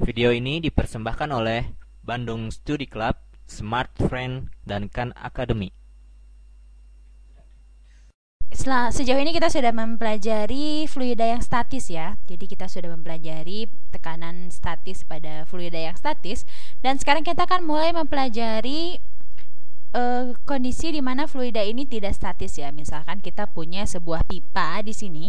Video ini dipersembahkan oleh Bandung Studi Club, Smart Friend, dan Khan Academy. Sejauh ini kita sudah mempelajari fluida yang statis ya. Jadi kita sudah mempelajari tekanan statis pada fluida yang statis. Dan sekarang kita akan mulai mempelajari kondisi di mana fluida ini tidak statis ya. Misalkan kita punya sebuah pipa di sini.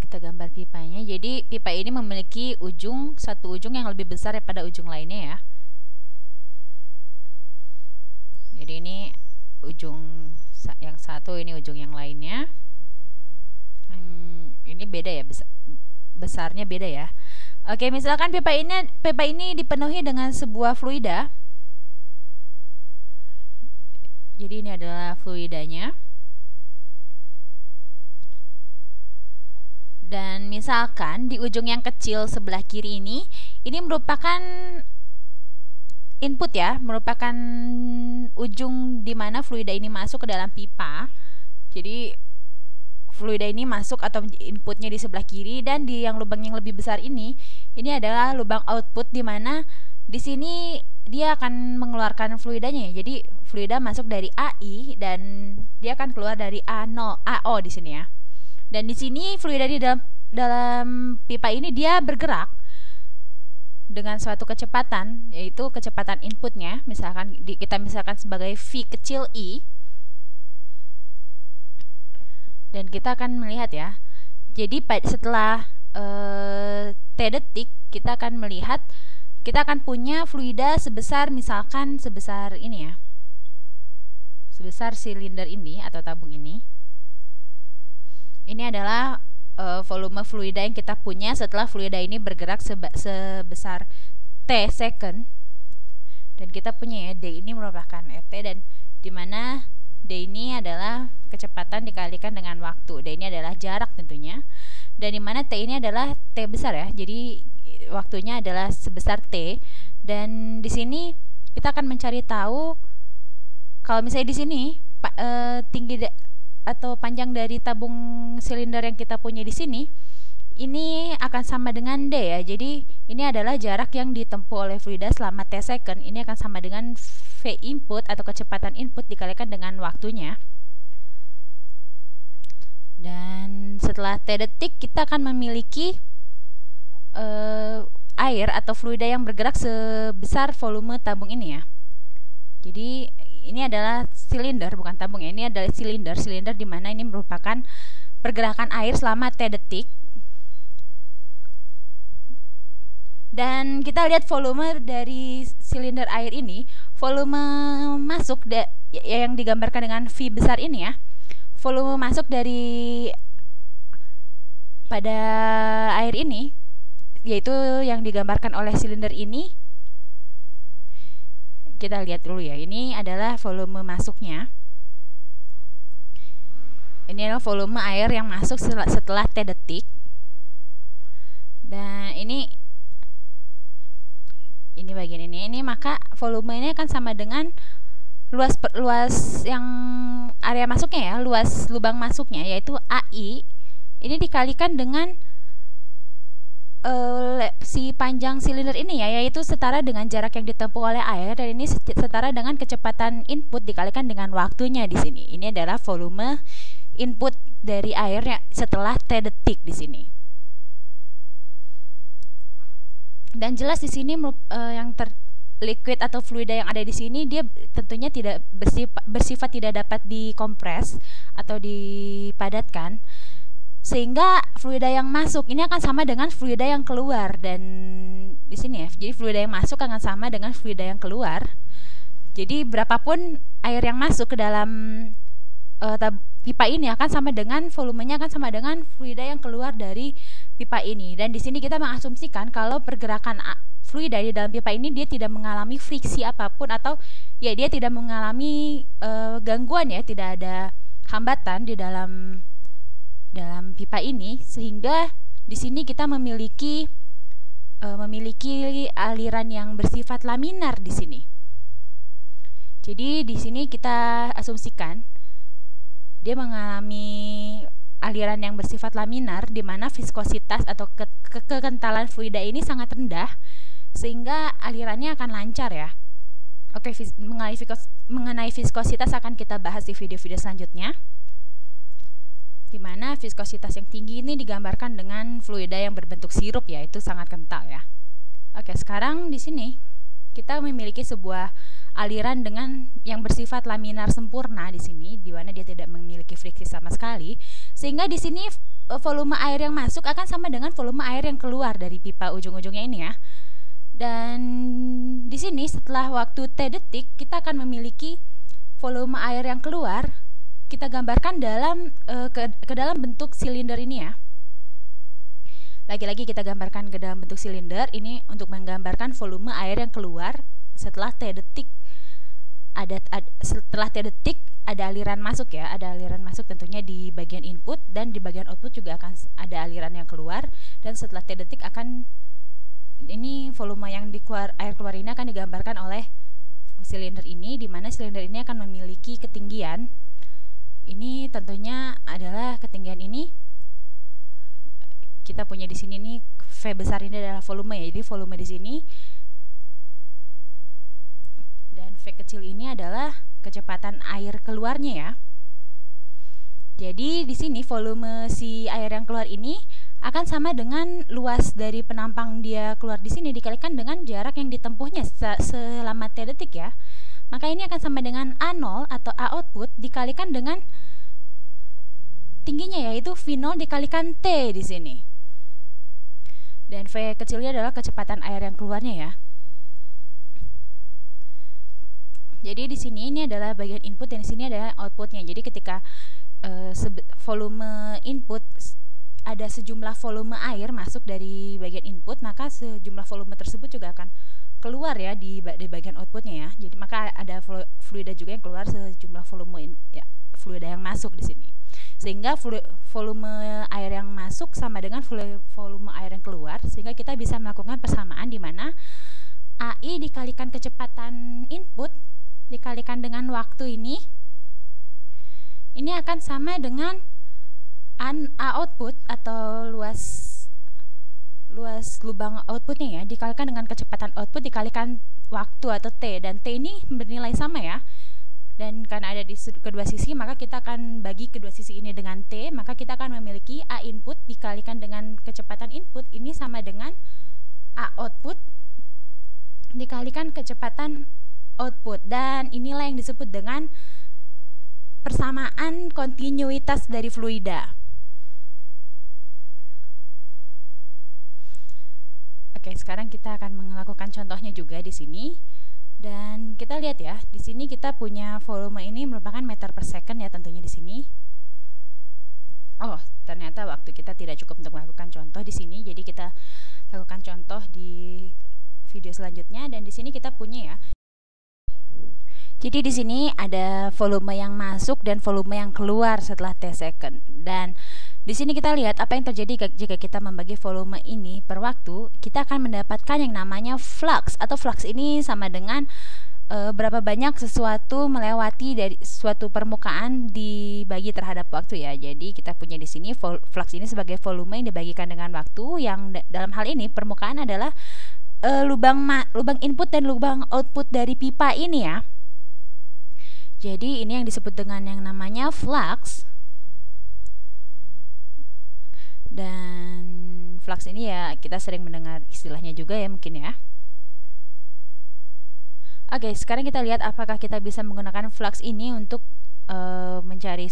Kita gambar pipanya. Jadi pipa ini memiliki satu ujung yang lebih besar daripada ujung lainnya ya. Jadi ini ujung yang satu, ini ujung yang lainnya. Ini beda ya, besarnya beda ya. Oke, misalkan pipa ini dipenuhi dengan sebuah fluida. Jadi ini adalah fluidanya. Dan misalkan di ujung yang kecil sebelah kiri ini merupakan input ya, merupakan ujung di mana fluida ini masuk ke dalam pipa. Jadi fluida ini masuk atau inputnya di sebelah kiri, dan di lubang yang lebih besar ini adalah lubang output di mana di sini dia akan mengeluarkan fluidanya ya. Jadi fluida masuk dari AI dan dia akan keluar dari AO di sini ya. Dan di sini fluida di dalam pipa ini dia bergerak dengan suatu kecepatan, yaitu kecepatan inputnya, kita misalkan sebagai V kecil i. Dan kita akan melihat ya. Jadi setelah T detik kita akan melihat, kita akan punya fluida sebesar ini ya, sebesar silinder ini atau tabung ini. Ini adalah volume fluida yang kita punya setelah fluida ini bergerak sebesar T second. Dan kita punya ya, D ini merupakan RT, dan dimana D ini adalah kecepatan dikalikan dengan waktu. D ini adalah jarak tentunya, dan dimana T ini adalah T besar ya, jadi waktunya adalah sebesar T. Dan di sini kita akan mencari tahu kalau misalnya di sini tinggi atau panjang dari tabung silinder yang kita punya di sini ini akan sama dengan D ya. Jadi ini adalah jarak yang ditempuh oleh fluida selama T second. Ini akan sama dengan V input atau kecepatan input dikalikan dengan waktunya. Dan setelah T detik kita akan memiliki air atau fluida yang bergerak sebesar volume tabung ini ya. Jadi ini adalah silinder, bukan tabung ya. Ini adalah silinder di mana ini merupakan pergerakan air selama T detik. Dan kita lihat volume dari silinder air ini, volume masuk yang digambarkan dengan V besar ini ya. Volume masuk pada air ini, yaitu yang digambarkan oleh silinder ini. Kita lihat dulu ya. Ini adalah volume masuknya. Ini adalah volume air yang masuk setelah T detik. Dan ini bagian ini maka volume ini akan sama dengan luas yang area masuknya ya, luas lubang masuknya, yaitu AI. Ini dikalikan dengan si panjang silinder ini ya, yaitu setara dengan jarak yang ditempuh oleh air, dan ini setara dengan kecepatan input dikalikan dengan waktunya di sini. Ini adalah volume input dari air setelah T detik di sini. Dan jelas di sini liquid atau fluida yang ada di sini dia tentunya tidak bersifat tidak dapat dikompres atau dipadatkan, sehingga fluida yang masuk ini akan sama dengan fluida yang keluar. Dan di sini ya, jadi fluida yang masuk akan sama dengan fluida yang keluar. Jadi berapapun air yang masuk ke dalam pipa ini akan sama dengan volumenya, akan sama dengan fluida yang keluar dari pipa ini. Dan di sini kita mengasumsikan kalau pergerakan fluida di dalam pipa ini dia tidak mengalami friksi apapun, atau ya dia tidak mengalami gangguan ya, tidak ada hambatan di dalam pipa ini, sehingga di sini kita memiliki aliran yang bersifat laminar di sini. Jadi di sini kita asumsikan dia mengalami aliran yang bersifat laminar di mana viskositas atau kekentalan fluida ini sangat rendah sehingga alirannya akan lancar ya. Oke, mengenai viskositas akan kita bahas di video-video selanjutnya. Di mana viskositas yang tinggi ini digambarkan dengan fluida yang berbentuk sirup ya, itu sangat kental ya. Oke, sekarang di sini kita memiliki sebuah aliran dengan yang bersifat laminar sempurna di sini, di mana dia tidak memiliki friksi sama sekali, sehingga di sini volume air yang masuk akan sama dengan volume air yang keluar dari pipa ujung-ujungnya ini ya. Dan di sini setelah waktu T detik kita akan memiliki volume air yang keluar, kita gambarkan dalam ke dalam bentuk silinder ini ya. Lagi-lagi kita gambarkan ke dalam bentuk silinder ini untuk menggambarkan volume air yang keluar setelah T detik. Setelah T detik ada aliran masuk ya, ada aliran masuk tentunya di bagian input, dan di bagian output juga akan ada aliran yang keluar, dan setelah T detik akan ini volume yang air keluar ini akan digambarkan oleh silinder ini, di mana silinder ini akan memiliki ketinggian. Ini tentunya adalah ketinggian ini kita punya di sini nih, V besar ini adalah volume ya, jadi volume di sini, dan V kecil ini adalah kecepatan air keluarnya ya. Jadi di sini volume si air yang keluar ini akan sama dengan luas dari penampang dia keluar di sini dikalikan dengan jarak yang ditempuhnya selama T detik ya. Maka ini akan sama dengan A0 atau A output dikalikan dengan tingginya, yaitu V0 dikalikan T di sini. Dan V kecilnya adalah kecepatan air yang keluarnya ya. Jadi di sini ini adalah bagian input dan di sini adalah outputnya. Jadi ketika volume input ada sejumlah volume air masuk dari bagian input, maka sejumlah volume tersebut juga akan keluar ya di bagian outputnya ya. Jadi maka ada fluida juga yang keluar sejumlah volume fluida yang masuk di sini. Sehingga volume air yang masuk sama dengan volume air yang keluar, sehingga kita bisa melakukan persamaan di mana AI dikalikan kecepatan input dikalikan dengan waktu ini akan sama dengan A output atau luas lubang outputnya ya, dikalikan dengan kecepatan output dikalikan waktu atau T, dan T ini bernilai sama ya. Dan karena ada di kedua sisi, maka kita akan bagi kedua sisi ini dengan T, maka kita akan memiliki A input dikalikan dengan kecepatan input ini sama dengan A output dikalikan kecepatan output, dan inilah yang disebut dengan persamaan kontinuitas dari fluida. Oke, sekarang kita akan melakukan contohnya juga di sini. Dan kita lihat ya, di sini kita punya volume ini merupakan meter per second ya tentunya di sini. Oh, ternyata waktu kita tidak cukup untuk melakukan contoh di sini, jadi kita lakukan contoh di video selanjutnya. Dan di sini kita punya ya. Jadi di sini ada volume yang masuk dan volume yang keluar setelah T second. Dan di sini kita lihat apa yang terjadi jika kita membagi volume ini per waktu, kita akan mendapatkan yang namanya flux, atau flux ini sama dengan berapa banyak sesuatu melewati dari suatu permukaan dibagi terhadap waktu ya. Jadi kita punya di sini flux ini sebagai volume yang dibagikan dengan waktu, yang dalam hal ini permukaan adalah lubang input dan lubang output dari pipa ini ya. Jadi ini yang disebut dengan yang namanya flux. Dan flux ini ya kita sering mendengar istilahnya juga ya mungkin ya. Oke, sekarang kita lihat apakah kita bisa menggunakan flux ini untuk mencari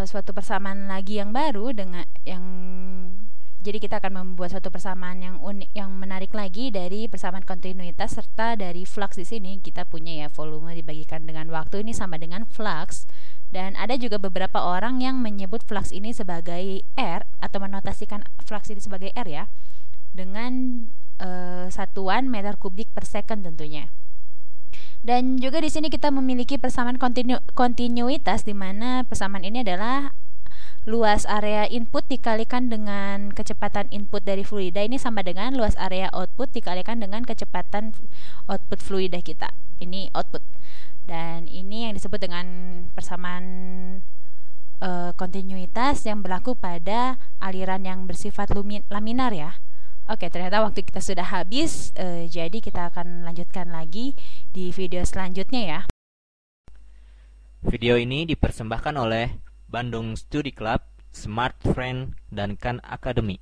suatu persamaan lagi yang baru dengan yang. Jadi kita akan membuat suatu persamaan yang unik, yang menarik lagi dari persamaan kontinuitas, serta dari flux di sini kita punya ya volume dibagikan dengan waktu ini sama dengan flux. Dan ada juga beberapa orang yang menyebut flux ini sebagai R atau menotasikan flux ini sebagai R ya, dengan satuan meter kubik per second tentunya. Dan juga di sini kita memiliki persamaan kontinuitas, di mana persamaan ini adalah luas area input dikalikan dengan kecepatan input dari fluida ini sama dengan luas area output dikalikan dengan kecepatan output fluida kita. Ini output. Dan ini yang disebut dengan persamaan kontinuitas yang berlaku pada aliran yang bersifat laminar ya. Oke, ternyata waktu kita sudah habis, jadi kita akan lanjutkan lagi di video selanjutnya ya. Video ini dipersembahkan oleh Bandung Studi Club, Smart Friend, dan Khan Academy.